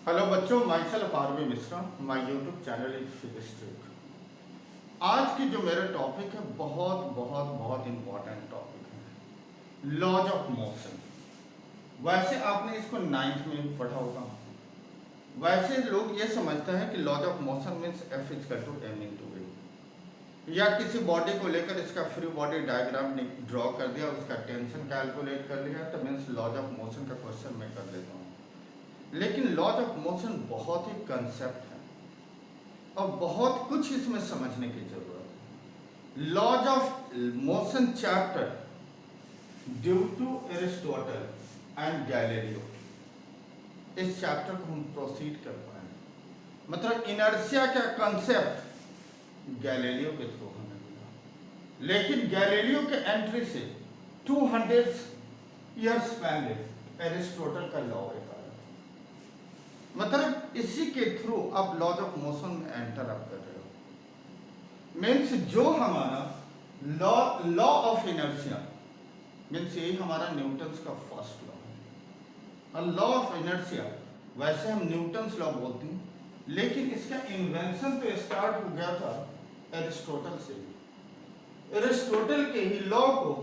Hello बच्चों, myself Aarvi Mishra, my YouTube channel is Physistric. आज की जो मेरा टॉपिक है बहुत बहुत बहुत इंपॉर्टेंट टॉपिक है, लॉज ऑफ मोशन। वैसे आपने इसको 9th में पढ़ा होगा। वैसे लोग ये समझते हैं कि laws of motion means F equal to M into A, या किसी बॉडी को लेकर इसका फ्री बॉडी डायग्राम ड्रॉ कर दिया, उसका टेंशन कैलकुलेट कर लिया, तो मीन्स लॉज ऑफ मोशन का क्वेश्चन मैं कर लेता हूँ। लेकिन लॉज ऑफ मोशन बहुत ही कंसेप्ट है और बहुत कुछ इसमें समझने की जरूरत है। Laws of motion chapter due to Aristotle and Galileo, इस चैप्टर को हम प्रोसीड कर पाएंगे। मतलब इनर्शिया का कंसेप्ट गैलीलियो के थ्रू हमें मिला, लेकिन गैलीलियो के एंट्री से 200 ईयर्स पहले एरिस्टोटल का लॉ है। मतलब इसी के थ्रू आप लॉज ऑफ मोशन में एंटर अप कर रहे हो। मीन्स जो हमारा लॉ ऑफ इनर्शिया मीन्स यही हमारा न्यूटन्स का फर्स्ट लॉ है। और लॉ ऑफ इनर्शिया वैसे हम न्यूटन्स लॉ बोलते हैं, लेकिन इसका इन्वेंशन तो स्टार्ट हो गया था एरिस्टोटल से। एरिस्टोटल के ही लॉ को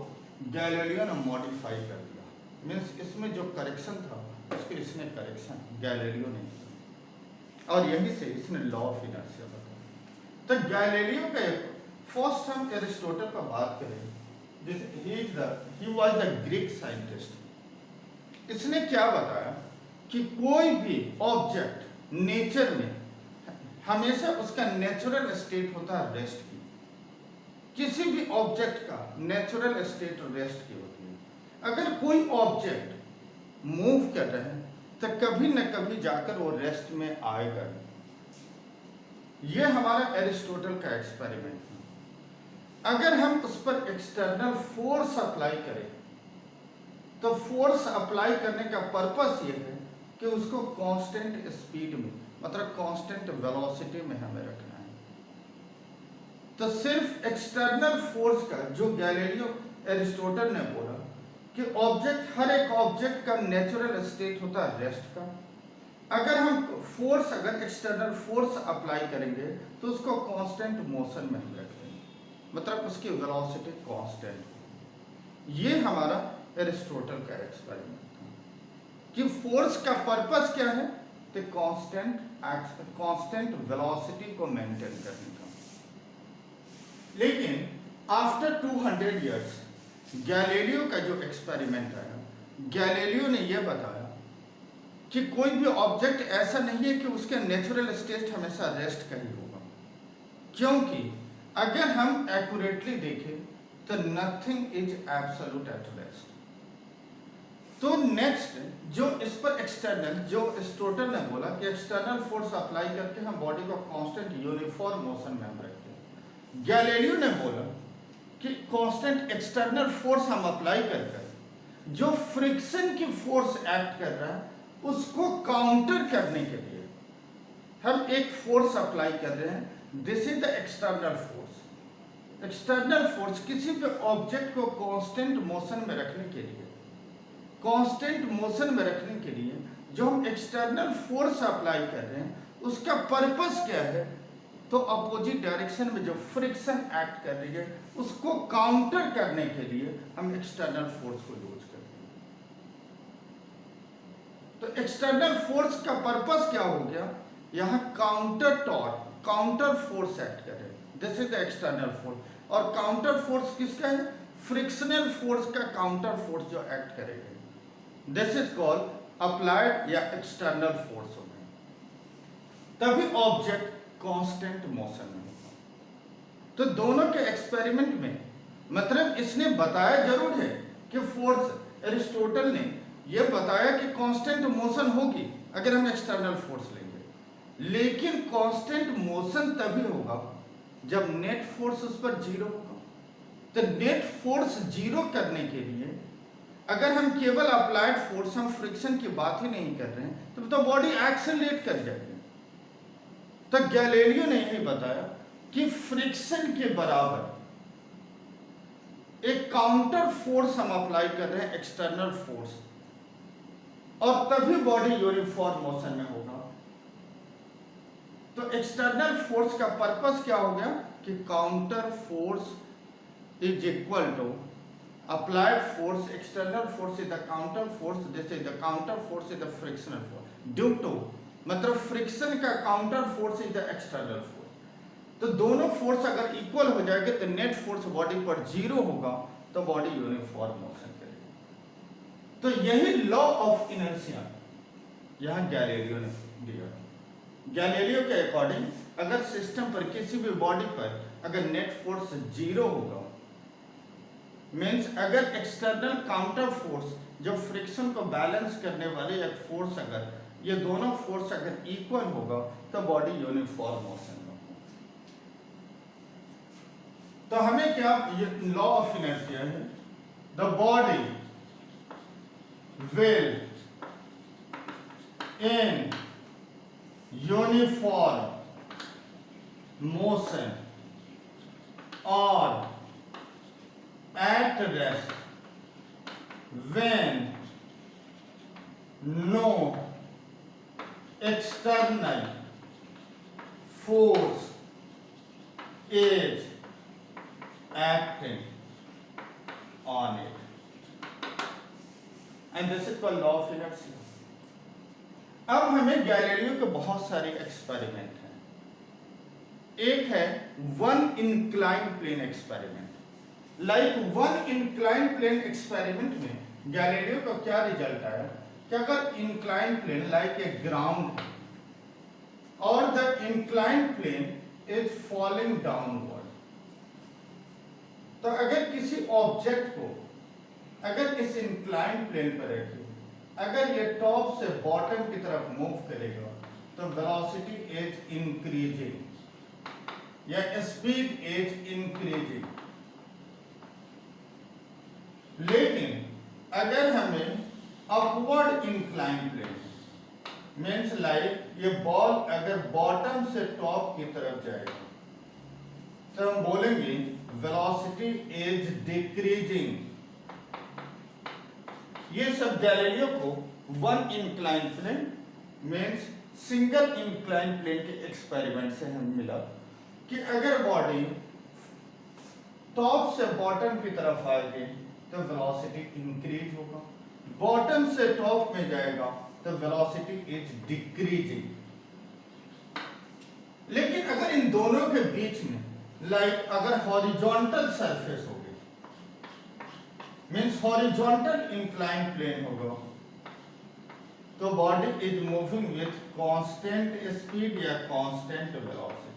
गैलीलियो ने मॉडिफाई कर दिया। मीन्स इसमें जो करेक्शन था उसको इसने करेक्शन गैलीलियो ने किया, और यही से इसने लॉ ऑफ इनर्शिया बताया। तो गैलीलियो का फर्स्ट हम एरिस्टोटल का बात करें, he was the Greek scientist. इसने क्या बताया कि कोई भी ऑब्जेक्ट नेचर में हमेशा उसका नेचुरल स्टेट होता है रेस्ट की। किसी भी ऑब्जेक्ट का नेचुरल स्टेट रेस्ट की होती है। अगर कोई ऑब्जेक्ट मूव कर रहे हैं तो कभी न कभी जाकर वो रेस्ट में आएगा। ये हमारा एरिस्टोटल का एक्सपेरिमेंट है। अगर हम उस पर एक्सटर्नल फोर्स अप्लाई करें तो फोर्स अप्लाई करने का पर्पस ये है कि उसको कांस्टेंट स्पीड में, मतलब कांस्टेंट वेलोसिटी में हमें रखना है। तो सिर्फ एक्सटर्नल फोर्स का, जो गैलीलियो एरिस्टोटल ने बोला कि ऑब्जेक्ट, हर एक ऑब्जेक्ट का नेचुरल स्टेट होता है रेस्ट का। अगर हम फोर्स, अगर एक्सटर्नल फोर्स अप्लाई करेंगे तो उसको कांस्टेंट मोशन में हम रखेंगे, मतलब उसकी वेलोसिटी कांस्टेंट। ये हमारा एरिस्टोटल का एक्सपेरिमेंट था कि फोर्स का पर्पस क्या है, तो कांस्टेंट वेलोसिटी को मेंटेन करने का। लेकिन आफ्टर 200 इयर्स गैलीलियो का जो एक्सपेरिमेंट है, गैलीलियो ने यह बताया कि कोई भी ऑब्जेक्ट ऐसा नहीं है कि उसका नेचुरल स्टेट हमेशा रेस्ट का ही होगा। क्योंकि अगर हम एक्यूरेटली देखें तो nothing is absolute at rest. तो नेक्स्ट जो इस पर एक्सटर्नल, जो एरिस्टोटल ने बोला कि एक्सटर्नल फोर्स अप्लाई करके हम बॉडी को कांस्टेंट यूनिफॉर्म मोशन में हम रखते हैं। गैलीलियो ने बोला कि कांस्टेंट एक्सटर्नल फोर्स हम अप्लाई कर जो फ्रिक्शन की फोर्स एक्ट कर रहा है उसको काउंटर करने के लिए हम एक फोर्स अप्लाई कर रहे हैं। This is the external force. External force किसी भी ऑब्जेक्ट को कांस्टेंट मोशन में रखने के लिए, कांस्टेंट मोशन में रखने के लिए जो हम एक्सटर्नल फोर्स अप्लाई कर रहे हैं उसका पर्पस क्या है, तो अपोजिट डायरेक्शन में जो फ्रिक्शन एक्ट कर रही है उसको काउंटर करने के लिए हम एक्सटर्नल फोर्स को यूज करते हैं। तो एक्सटर्नल फोर्स का पर्पस क्या हो गया, यहां counter torque, counter force act करे। This is the external force. और काउंटर फोर्स किसका है, फ्रिक्शनल फोर्स का काउंटर फोर्स जो एक्ट करेगा, दिस इज कॉल्ड अप्लाइड या एक्सटर्नल फोर्स हो गया। तभी ऑब्जेक्ट कांस्टेंट मोशन में होगा। तो दोनों के एक्सपेरिमेंट में, मतलब इसने बताया जरूर है कि फोर्स, एरिस्टोटल ने यह बताया कि कांस्टेंट मोशन होगी अगर हम एक्सटर्नल फोर्स लेंगे, लेकिन कांस्टेंट मोशन तभी होगा जब नेट फोर्स उस पर जीरो होगा। तो नेट फोर्स जीरो करने के लिए अगर हम केवल अप्लाइड फोर्स, हम फ्रिक्शन की बात ही नहीं कर रहे हैं, तो बॉडी एक्सेलरेट कर जाएगी। तो गैलीलियो ने यही बताया कि फ्रिक्शन के बराबर एक काउंटर फोर्स हम अप्लाई कर रहे हैं, एक्सटर्नल फोर्स, और तभी बॉडी यूनिफॉर्म मोशन में होगा तो एक्सटर्नल फोर्स का पर्पस क्या हो गया कि counter force is equal to applied force. External force is the counter force. This is the counter force is the frictional force due to, मतलब फ्रिक्शन का counter force is the external force. तो दोनों force अगर equal हो जाएंगे तो net force body पर zero होगा, तो बॉडी यूनिफॉर्म मोशन करेगी। तो यही लॉ ऑफ इनर्शिया यहाँ गैलीलियो ने दिया। गैलीलियो के अकॉर्डिंग अगर सिस्टम पर किसी भी बॉडी पर अगर नेट फोर्स जीरो होगा, मीन्स अगर एक्सटर्नल काउंटर फोर्स जो फ्रिक्शन को बैलेंस करने वाले एक फोर्स अगर ये दोनों फोर्स अगर इक्वल होगा तो बॉडी यूनिफॉर्म मोशन में होगा। तो हमें क्या लॉ ऑफ इनर्शिया है, the body will in uniform motion और at rest when no external force is acting on it, and this is called law of inertia. अब हमें गैलीलियो के बहुत सारे एक्सपेरिमेंट हैं। एक है one incline plane experiment. Like one incline plane experiment में गैलीलियो का क्या रिजल्ट आया कि अगर incline plane like a ground और the incline plane is falling downward, तो अगर किसी ऑब्जेक्ट को अगर इस इंक्लाइन प्लेन पर रखिए, अगर ये टॉप से बॉटम की तरफ मूव करेगा तो वेलोसिटी इज इंक्रीजिंग या स्पीड इज इंक्रीजिंग। लेकिन अगर हमें upward incline plane means like ये बॉल अगर बॉटम से टॉप की तरफ जाएगा तो हम बोलेंगे वेलोसिटी इज डिक्रीजिंग। ये सब गैलीलियो को one incline plane means single incline plane के एक्सपेरिमेंट से हमें मिला कि अगर बॉडी टॉप से बॉटम की तरफ आएगी तो वेलोसिटी इंक्रीज होगा, बॉटम से टॉप में जाएगा तो वेलोसिटी इज डिक्रीजिंग। लेकिन अगर इन दोनों के बीच में लाइक अगर हॉरिजॉन्टल सरफेस होगी मींस हॉरिजॉन्टल इंक्लाइन प्लेन होगा तो body is moving with constant speed या कांस्टेंट वेलोसिटी।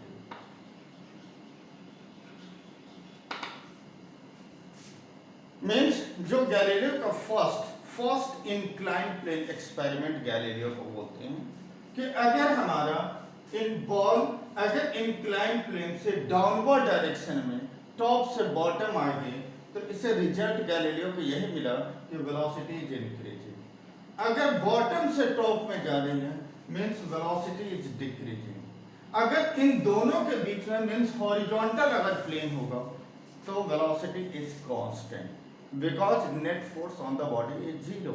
मीन्स जो गैलीलियो का first incline plane experiment Galileo को बोलते हैं कि अगर हमारा इन बॉल अगर इंक्लाइन प्लेन से डाउनवर्ड डायरेक्शन में टॉप से बॉटम आएगी तो इससे रिजल्ट गैलीलियो को यही मिला कि वेलोसिटी इज इंक्रीजिंग। अगर बॉटम से टॉप में जा रही है मीन्स वेलोसिटी इज डिक्रीजिंग। अगर इन दोनों के बीच में मीन्स हॉरिजॉन्टल अगर प्लेन होगा तो velocity is constant because net force on the body is zero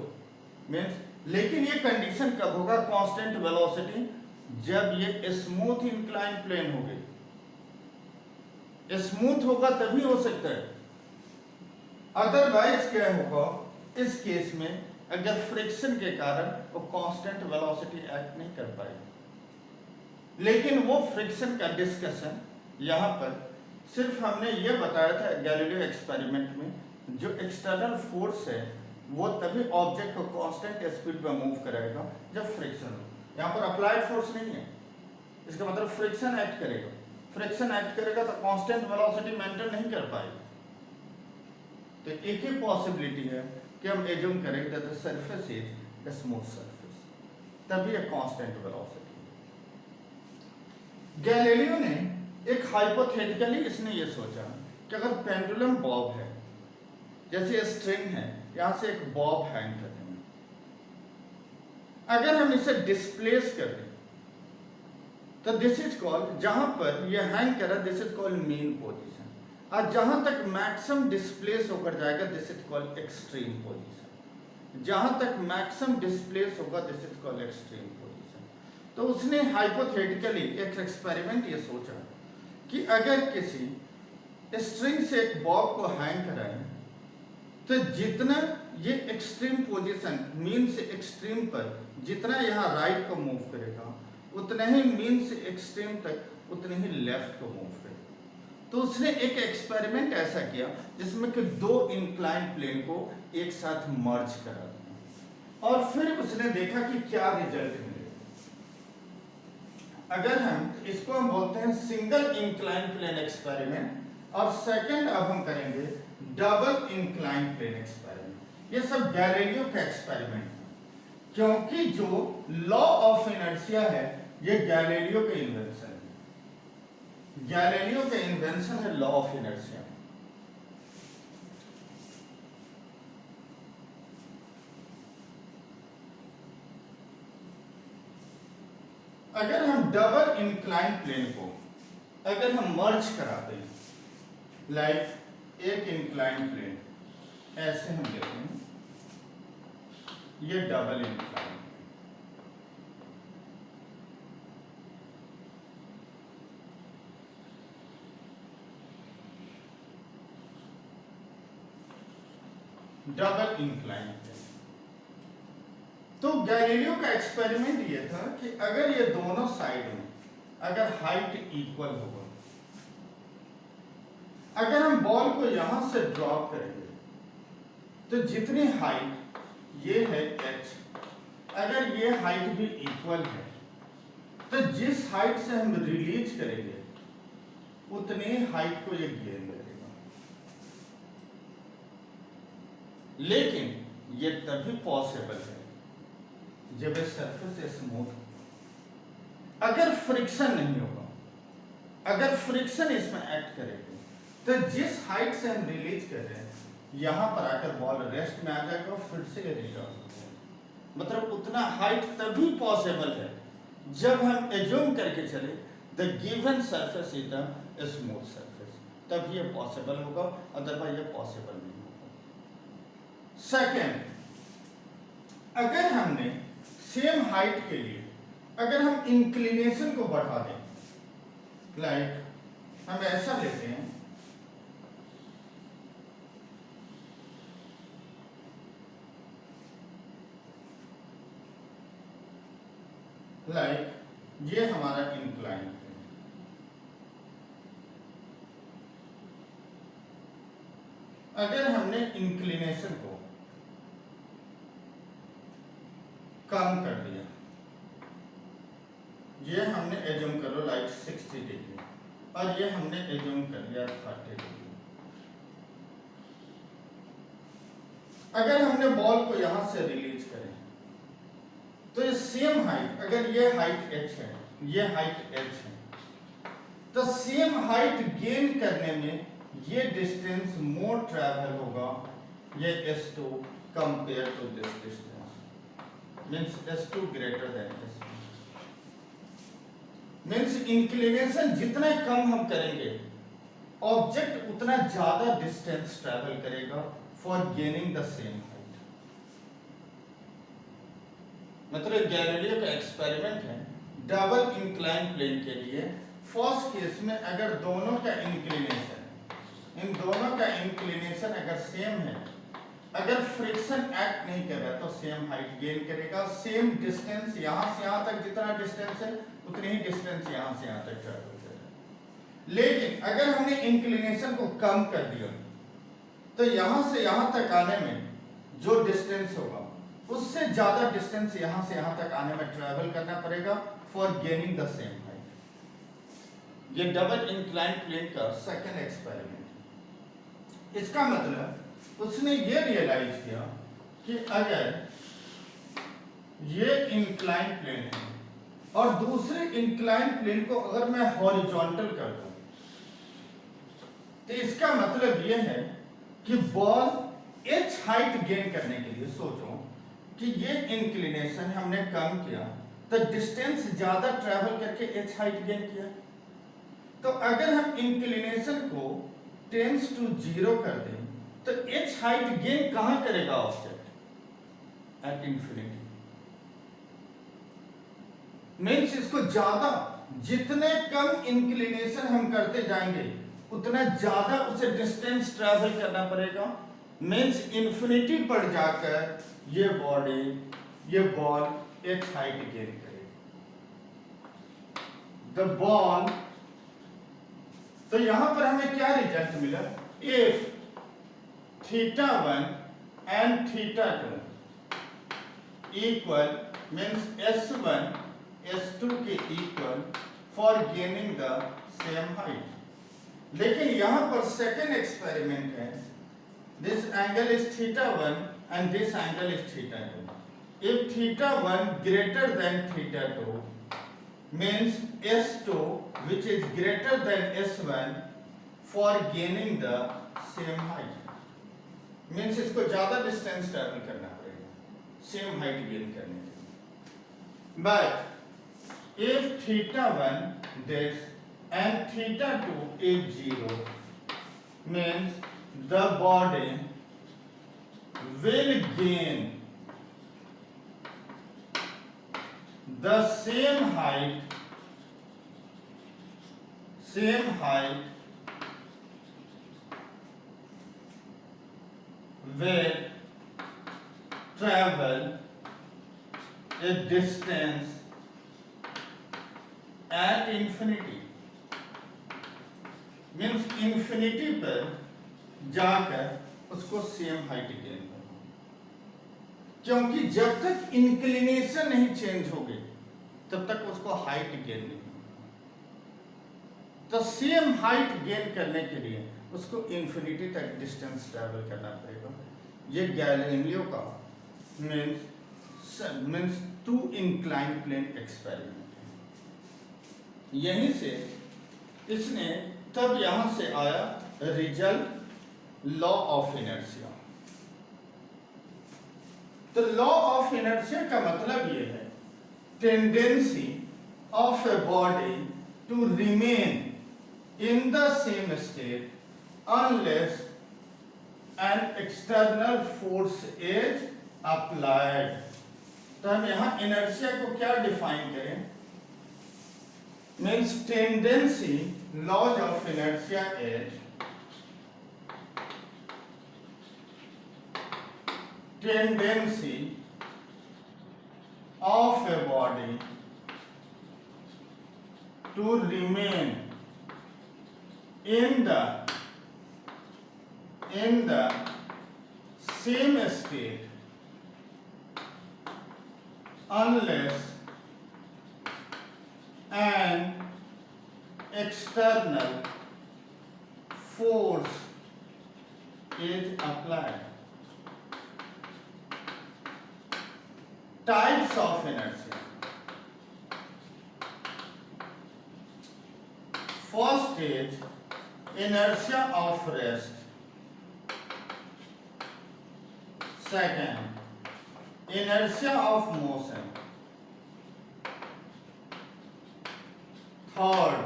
means. लेकिन ये कंडीशन कब होगा कांस्टेंट वेलोसिटी, जब ये स्मूथ इंक्लाइन प्लेन होगी। स्मूथ होगा तभी हो सकता है, अदरवाइज क्या होगा इस केस में अगर फ्रिक्शन के कारण वो कांस्टेंट वेलोसिटी एक्ट नहीं कर पाएगी। लेकिन वो फ्रिक्शन का डिस्कशन यहाँ पर सिर्फ हमने ये बताया था गैलीलियो एक्सपेरिमेंट में जो एक्सटर्नल फोर्स है वो तभी ऑब्जेक्ट को कांस्टेंट स्पीड पर मूव कराएगा जब फ्रिक्शन हो। यहाँ पर अप्लाइड फोर्स नहीं है, इसका मतलब फ्रिक्शन एक्ट करेगा। फ्रिक्शन एक्ट करेगा तो कांस्टेंट वेलोसिटी मेंटेन नहीं कर पाएगा। तो एक ही पॉसिबिलिटी है कि हम एज्यूम करें that the surface is a smooth surface, तभी एक कांस्टेंट वेलोसिटी। गैलीलियो ने एक हाइपोथेटिकली इसने ये सोचा कि अगर पेंडुलम बॉब है, जैसे स्ट्रिंग है, यहां से एक बॉब हैंग करने में, अगर हम इसे डिस्प्लेस कर दें तो दिस इज कॉल्ड, जहां पर ये हैंग कर रहा है this is called mean position, और जहां तक मैक्सिमम डिस्प्लेस होकर जाएगा this is called extreme position. जहां तक मैक्सिमम डिस्प्लेस होगा this is called extreme position. तो उसने हाइपोथेटिकली एक एक्सपेरिमेंट ये सोचा कि अगर किसी स्ट्रिंग से एक बॉब को हैंग कराएं तो जितना ये एक्सट्रीम पोजीशन मीन से एक्सट्रीम पर जितना यहाँ राइट को मूव करेगा उतना ही मीन से एक्सट्रीम तक उतने ही लेफ्ट को मूव करेगा। तो उसने एक एक्सपेरिमेंट ऐसा किया जिसमें कि दो इंक्लाइन प्लेन को एक साथ मर्ज करा दिया और फिर उसने देखा कि क्या रिजल्ट मिलेगा। अगर हम इसको हम बोलते हैं सिंगल इंक्लाइन प्लेन एक्सपेरिमेंट और सेकंड अब हम करेंगे डबल इंक्लाइन प्लेन एक्सपेरिमेंट। ये सब गैलीलियो का एक्सपेरिमेंट है क्योंकि जो लॉ ऑफ इनर्शिया है ये गैलीलियो का इन्वेंशन है। गैलीलियो का इन्वेंशन है लॉ ऑफ इनर्शिया। अगर हम डबल इंक्लाइन प्लेन को अगर हम मर्ज कराते हैं लाइक एक इंक्लाइन प्लेन ऐसे हम लेते हैं, ये double incline. Double incline plane. तो गैलीलियो का एक्सपेरिमेंट ये था कि अगर ये दोनों साइड में अगर हाइट इक्वल होगा, अगर हम बॉल को यहां से ड्रॉप करेंगे तो जितनी हाइट ये है h, अगर ये हाइट भी इक्वल है तो जिस हाइट से हम रिलीज करेंगे उतनी हाइट को ये गेन करेगा। लेकिन ये तभी पॉसिबल है जब सरफेस स्मूथ हो। अगर फ्रिक्शन नहीं होगा, अगर फ्रिक्शन इसमें एक्ट करेगी तो जिस हाइट से हम रिलीज कर रहे हैं यहां पर आकर बॉल रेस्ट में आ जाएगा और फिर से रिटर्न हो जाएगा। मतलब उतना हाइट तभी पॉसिबल है जब हम एज्यूम करके चले the given surface is the smooth surface, तब ये पॉसिबल होगा, अदरवाइज ये पॉसिबल नहीं होगा। सेकेंड, अगर हमने सेम हाइट के लिए अगर हम इंक्लिनेशन को बढ़ा दें, लाइक हम ऐसा लेते हैं, लाइक ये हमारा इंक्लाइन है, अगर हमने इंक्लिनेशन को कम कर दिया, ये हमने एज्यूम करो लाइक 60 डिग्री और ये हमने एज्यूम कर लिया 30 डिग्री। अगर हमने बॉल को यहां से रिलीज करें तो ये सेम हाइट, अगर ये हाइट h है, ये हाइट h है, तो सेम हाइट गेन करने में ये डिस्टेंस मोर ट्रैवल होगा ये s2 compare to this distance, means s2 greater than s1। Means inclination जितना कम हम करेंगे ऑब्जेक्ट उतना ज्यादा डिस्टेंस ट्रैवल करेगा for gaining the same height. मतलब गैलीलियो का एक्सपेरिमेंट है डबल इंक्लाइन प्लेन के लिए। फर्स्ट केस में अगर दोनों का इंक्लिनेशन, इन दोनों का इंक्लिनेशन अगर सेम है, अगर फ्रिक्शन एक्ट नहीं कर रहा तो सेम हाइट गेन करेगा, सेम डिस्टेंस यहां से यहां तक जितना डिस्टेंस है उतनी ही डिस्टेंस यहां से यहां तक ट्रैवल करेगा। लेकिन अगर हमने इंक्लिनेशन को कम कर दिया तो यहां से यहां तक आने में जो डिस्टेंस होगा उससे ज्यादा डिस्टेंस यहां से यहां तक आने में ट्रैवल करना पड़ेगा for gaining the same height. ये डबल इंक्लाइन प्लेन का सेकंड एक्सपेरिमेंट। इसका मतलब उसने ये रियलाइज किया कि अगर ये इंक्लाइन प्लेन है और दूसरे इंक्लाइन प्लेन को अगर मैं हॉरिजॉन्टल कर दूं तो इसका मतलब ये है कि बॉल h हाइट गेन करने के लिए, सोचो कि ये इंक्लिनेशन हमने कम किया तो डिस्टेंस ज्यादा ट्रैवल करके h हाइट गेन किया। तो अगर हम इंक्लिनेशन को टेंस टू 0 कर दें तो h हाइट गेन कहां करेगा ऑब्जेक्ट? At infinity. मीन्स इसको ज्यादा, जितने कम इंक्लिनेशन हम करते जाएंगे उतना ज्यादा उसे डिस्टेंस ट्रैवल करना पड़ेगा। मीन्स इंफिनिटी पर जाकर ये बॉडी, ये बॉल एक हाइट गेन करेगी। द बॉल, तो यहां पर हमें क्या रिजल्ट मिला? If θ1 and θ2 equal means S1 S2 के equal for gaining the same height। लेकिन यहां पर सेकेंड एक्सपेरिमेंट है, this angle is θ1 and this angle is θ2। if θ1 greater than θ2 means S2 which is greater than S1 for gaining the same height। Means इसको ज्यादा distance travel करना पड़ेगा same height gain करने के लिए। But if θ1 this and θ2 is 0 means the body will gain the same height will travel a distance at infinity। Means infinity पर जाकर उसको सेम हाइट गेन करना, क्योंकि जब तक इंक्लिनेशन नहीं चेंज होगी तब तक उसको हाइट गेन नहीं होगी। तो सेम हाइट गेन करने के लिए उसको इंफिनिटी तक डिस्टेंस ट्रैवल करना पड़ेगा। ये गैलीलियो का means two incline plane experiment है। यहीं से इसने तब यहां से आया रिजल्ट लॉ ऑफ इनर्शिया। तो लॉ ऑफ इनर्शिया का मतलब ये है tendency of a body to remain in the same state unless an external force is applied। तो हम यहां इनर्शिया को क्या डिफाइन करें? Means tendency, laws of inertia is tendency of a body to remain in the same state unless an external force is applied। Types of inertia। First is inertia of rest। Second, inertia of motion। Third,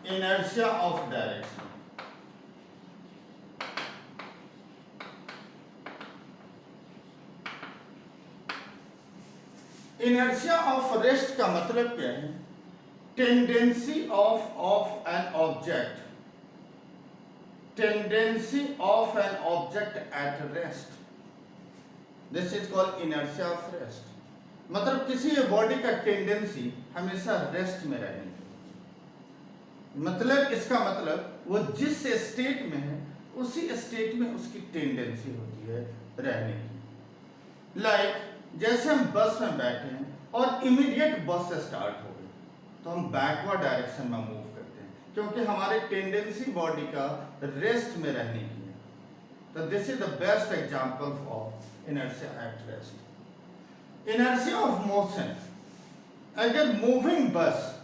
inertia of direction। inertia of rest का मतलब क्या है? tendency of an object at rest, this is called inertia of rest। मतलब किसी body का tendency हमेशा rest में रहने की, मतलब इसका मतलब वो जिस स्टेट में है उसी स्टेट में उसकी टेंडेंसी होती है रहने की। लाइक जैसे हम बस में बैठे हैं और इमीडिएट बस स्टार्ट हो गई तो हम बैकवर्ड डायरेक्शन में मूव करते हैं, क्योंकि हमारे टेंडेंसी बॉडी का रेस्ट में रहने की है। तो this is the best example of inertia at rest. Inertia of motion, अगर मूविंग बस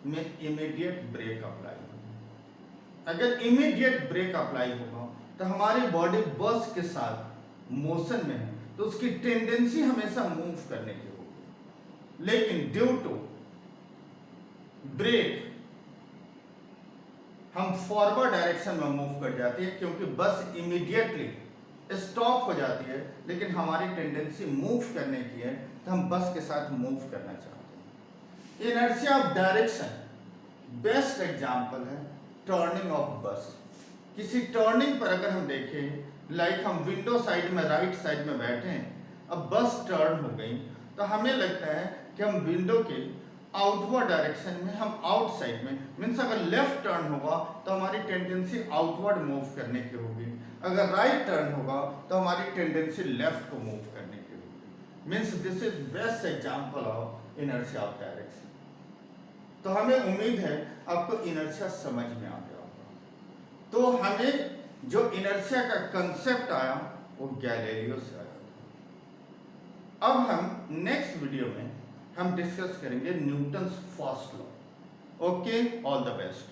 में इमीडिएट ब्रेक अप्लाई होगा, अगर इमीडिएट ब्रेक अप्लाई होगा तो हमारी बॉडी बस के साथ मोशन में है तो उसकी टेंडेंसी हमेशा मूव करने की होगी। लेकिन ड्यू टू ब्रेक हम फॉरवर्ड डायरेक्शन में मूव कर जाती है, क्योंकि बस इमीडिएटली स्टॉप हो जाती है, लेकिन हमारी टेंडेंसी मूव करने की है तो हम बस के साथ मूव करना चाहते हैं। Inertia of direction best example है टर्निंग ऑफ बस। किसी टर्निंग पर अगर हम देखें, लाइक हम विंडो साइड में राइट साइड में बैठे हैं, अब बस टर्न हो गई, तो हमें लगता है कि हम विंडो के आउटवर्ड डायरेक्शन में, हम आउटसाइड में, मीन्स अगर लेफ्ट टर्न होगा तो हमारी टेंडेंसी आउटवर्ड मूव करने की होगी, अगर राइट टर्न होगा तो हमारी टेंडेंसी लेफ्ट को मूव करने की होगी। Means this is best example of inertia of direction. तो हमें उम्मीद है आपको इनर्शिया समझ में आ गया होगा। तो हमें जो इनर्शिया का कंसेप्ट आया वो गैलीलियो से आया। अब हम नेक्स्ट वीडियो में हम डिस्कस करेंगे Newton's first law. Okay, all the best.